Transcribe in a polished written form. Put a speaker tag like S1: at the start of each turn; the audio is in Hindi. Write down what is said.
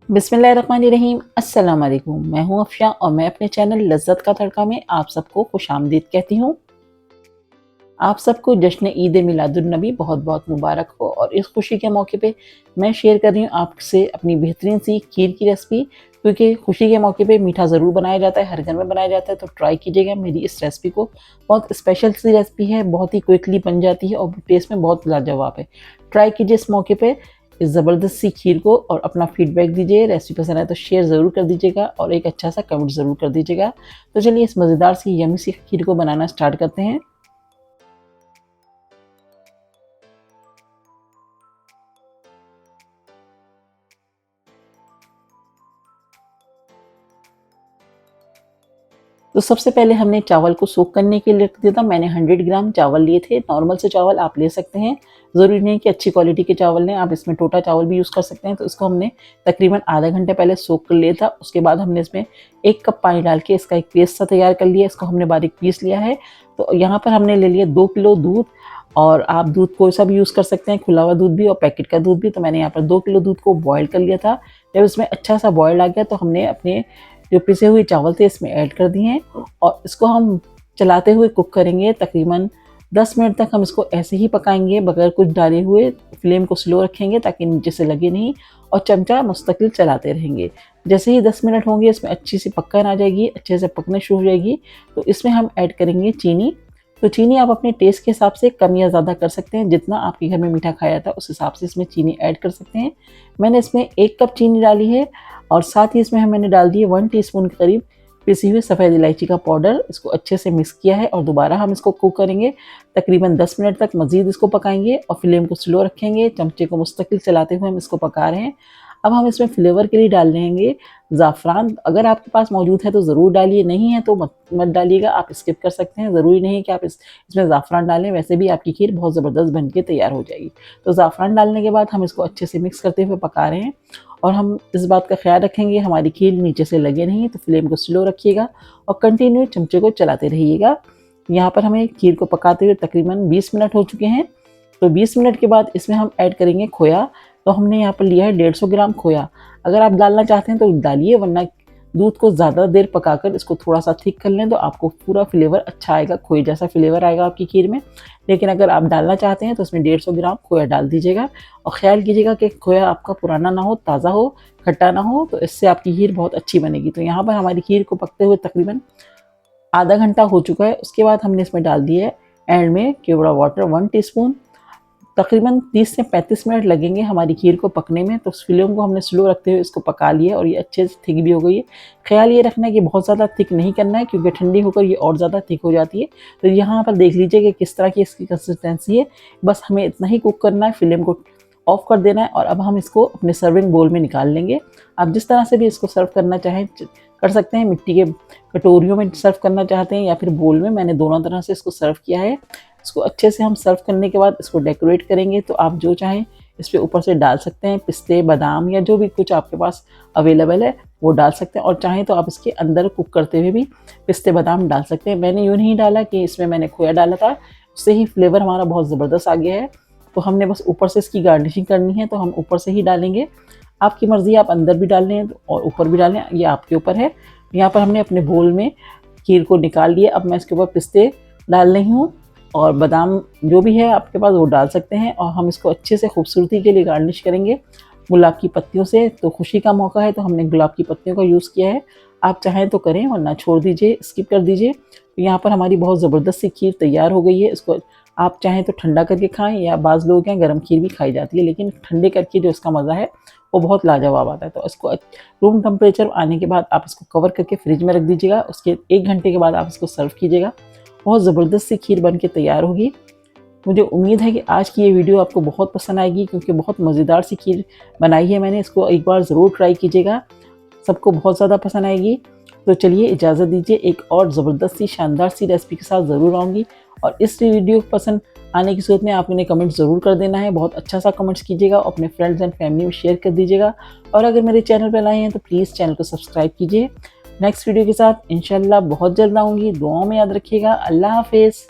S1: बिस्मिल्लाहिर्रहमानिर्रहीम। अस्सलाम वालेकुम। मैं हूँ अफ़शा और मैं अपने चैनल लज़्ज़त का तड़का में आप सबको खुशामदीद कहती हूँ। आप सबको जश्न ईद मिलादुन्नबी बहुत-बहुत मुबारक हो और इस खुशी के मौके पे मैं शेयर कर रही हूँ आपसे अपनी बेहतरीन सी खीर की रेसिपी, क्योंकि खुशी के मौके पे मीठा ज़रूर बनाया जाता है, हर घर में बनाया जाता है, तो ट्राई कीजिएगा मेरी इस रेसिपी को। बहुत स्पेशल सी रेसिपी है, बहुत ही क्विकली बन जाती है और टेस्ट में बहुत लाजवाब है। ट्राई कीजिए इस मौके पे इस ज़बरदस्त सी खीर को और अपना फीडबैक दीजिए। रेसिपी पसंद आए तो शेयर ज़रूर कर दीजिएगा और एक अच्छा सा कमेंट ज़रूर कर दीजिएगा। तो चलिए इस मज़ेदार सी यम्मी सी खीर को बनाना स्टार्ट करते हैं। तो सबसे पहले हमने चावल को सोक करने के लिए रख दिया था। मैंने 100 ग्राम चावल लिए थे। नॉर्मल से चावल आप ले सकते हैं, ज़रूरी नहीं कि अच्छी क्वालिटी के चावल लें, आप इसमें टोटा चावल भी यूज़ कर सकते हैं। तो इसको हमने तकरीबन आधा घंटे पहले सोक कर लिया था। उसके बाद हमने इसमें 1 कप पानी डाल के इसका एक पेस्ट सा तैयार कर लिया। इसको हमने बारीक पीस लिया है। तो यहाँ पर हमने ले लिया 2 किलो दूध, और आप दूध कोई सा भी यूज़ कर सकते हैं, खुला हुआ दूध भी और पैकेट का दूध भी। तो मैंने यहाँ पर 2 किलो दूध को बॉयल कर लिया था। जब इसमें अच्छा सा बॉयल आ गया तो हमने अपने जो पिसे हुए चावल थे इसमें ऐड कर दिए हैं और इसको हम चलाते हुए कुक करेंगे। तकरीबन 10 मिनट तक हम इसको ऐसे ही पकाएंगे बगैर कुछ डाले हुए। फ्लेम को स्लो रखेंगे ताकि नीचे से लगे नहीं, और चमचा मुस्तकिल चलाते रहेंगे। जैसे ही 10 मिनट होंगे इसमें अच्छी सी पकन आ जाएगी, अच्छे से पकने शुरू हो जाएगी, तो इसमें हम ऐड करेंगे चीनी। तो चीनी आप अपने टेस्ट के हिसाब से कम या ज़्यादा कर सकते हैं, जितना आपके घर में मीठा खाया था उस हिसाब से इसमें चीनी ऐड कर सकते हैं। मैंने इसमें 1 कप चीनी डाली है और साथ ही इसमें मैंने डाल दिए 1 टीस्पून के करीब पिसी हुई सफ़ेद इलायची का पाउडर। इसको अच्छे से मिक्स किया है और दोबारा हम इसको कुक करेंगे। तकरीबन 10 मिनट तक मज़ीद इसको पकाएंगे और फ्लेम को स्लो रखेंगे। चमचे को मुस्तकिल चलाते हुए हम इसको पका रहे हैं। अब हम इसमें फ्लेवर के लिए डाल लेंगे ज़ाफ़रान। अगर आपके पास मौजूद है तो ज़रूर डालिए, नहीं है तो मत डालिएगा, आप स्किप कर सकते हैं। ज़रूरी नहीं है कि आप इसमें ज़ाफ़रान डालें, वैसे भी आपकी खीर बहुत ज़बरदस्त बन के तैयार हो जाएगी। तो ज़ाफ़रान डालने के बाद हम इसको अच्छे से मिक्स करते हुए पका रहे हैं और हम इस बात का ख्याल रखेंगे हमारी खीर नीचे से लगे नहीं। तो फ्लेम को स्लो रखिएगा और कंटिन्यू चमचे को चलाते रहिएगा। यहाँ पर हमें खीर को पकाते हुए तकरीबन 20 मिनट हो चुके हैं। तो 20 मिनट के बाद इसमें हम ऐड करेंगे खोया। तो हमने यहाँ पर लिया है 150 ग्राम खोया। अगर आप डालना चाहते हैं तो डालिए, वरना दूध को ज़्यादा देर पकाकर इसको थोड़ा सा थिक कर लें तो आपको पूरा फ्लेवर अच्छा आएगा, खोए जैसा फ्लेवर आएगा आपकी खीर में। लेकिन अगर आप डालना चाहते हैं तो इसमें 150 ग्राम खोया डाल दीजिएगा और ख्याल कीजिएगा कि खोया आपका पुराना ना हो, ताज़ा हो, खट्टा ना हो, तो इससे आपकी खीर बहुत अच्छी बनेगी। तो यहाँ पर हमारी खीर को पकते हुए तकरीबन आधा घंटा हो चुका है। उसके बाद हमने इसमें डाल दिया है एंड में केवड़ा वाटर 1 टीस्पून। तकरीबन 30 से 35 मिनट लगेंगे हमारी खीर को पकने में। तो फ्लेम को हमने स्लो रखते हुए इसको पका लिया और ये अच्छे से थिक भी हो गई है। ख्याल ये रखना है कि बहुत ज़्यादा थिक नहीं करना है, क्योंकि ठंडी होकर ये और ज़्यादा थिक हो जाती है। तो यहाँ पर देख लीजिए कि किस तरह की इसकी कंसिस्टेंसी है। बस हमें इतना ही कुक करना है, फ्लेम को ऑफ कर देना है और अब हम इसको अपने सर्विंग बोल में निकाल लेंगे। आप जिस तरह से भी इसको सर्व करना चाहें कर सकते हैं। मिट्टी के कटोरियों में सर्व करना चाहते हैं या फिर बोल में, मैंने दोनों तरह से इसको सर्व किया है। इसको अच्छे से हम सर्व करने के बाद इसको डेकोरेट करेंगे। तो आप जो चाहें इस पर ऊपर से डाल सकते हैं, पिस्ते, बादाम या जो भी कुछ आपके पास अवेलेबल है वो डाल सकते हैं, और चाहें तो आप इसके अंदर कुक करते हुए भी पिस्ते बादाम डाल सकते हैं। मैंने यूँ नहीं डाला कि इसमें मैंने खोया डाला था, उससे ही फ्लेवर हमारा बहुत ज़बरदस्त आ गया है। तो हमने बस ऊपर से इसकी गार्निशिंग करनी है, तो हम ऊपर से ही डालेंगे। आपकी मर्ज़ी, आप अंदर भी डाल लें और ऊपर भी डालें, ये आपके ऊपर है। यहाँ पर हमने अपने बोल में खीर को निकाल लिया। अब मैं इसके ऊपर पिस्ते डाल रही हूँ और बादाम जो भी है आपके पास वो डाल सकते हैं, और हम इसको अच्छे से खूबसूरती के लिए गार्निश करेंगे गुलाब की पत्तियों से। तो खुशी का मौका है तो हमने गुलाब की पत्तियों का यूज़ किया है। आप चाहें तो करें, वरना छोड़ दीजिए, स्किप कर दीजिए। तो यहाँ पर हमारी बहुत ज़बरदस्त सी खीर तैयार हो गई है। इसको आप चाहें तो ठंडा करके खाएं, या बाज़ लोग हैं गर्म खीर भी खाई जाती है, लेकिन ठंडे करके जो इसका मज़ा है वो बहुत लाजवाब आता है। तो इसको रूम टेम्परेचर आने के बाद आप इसको कवर करके फ्रिज में रख दीजिएगा। उसके 1 घंटे के बाद आप इसको सर्व कीजिएगा। बहुत ज़बरदस्त सी खीर बन के तैयार होगी। मुझे उम्मीद है कि आज की ये वीडियो आपको बहुत पसंद आएगी, क्योंकि बहुत मज़ेदार सी खीर बनाई है मैंने। इसको एक बार ज़रूर ट्राई कीजिएगा, सबको बहुत ज़्यादा पसंद आएगी। तो चलिए इजाज़त दीजिए, एक और ज़बरदस्त सी शानदार सी रेसिपी के साथ ज़रूर आऊँगी। और इस वीडियो पसंद आने की सूरत में आपने कमेंट ज़रूर कर देना है, बहुत अच्छा सा कमेंट्स कीजिएगा, अपने फ्रेंड्स एंड फैमिली में शेयर कर दीजिएगा। और अगर मेरे चैनल पर आए हैं तो प्लीज़ चैनल को सब्सक्राइब कीजिए। नेक्स्ट वीडियो के साथ इंशाल्लाह बहुत जल्द आऊँगी। दुआओं में याद रखिएगा। अल्लाह हाफ़िज़।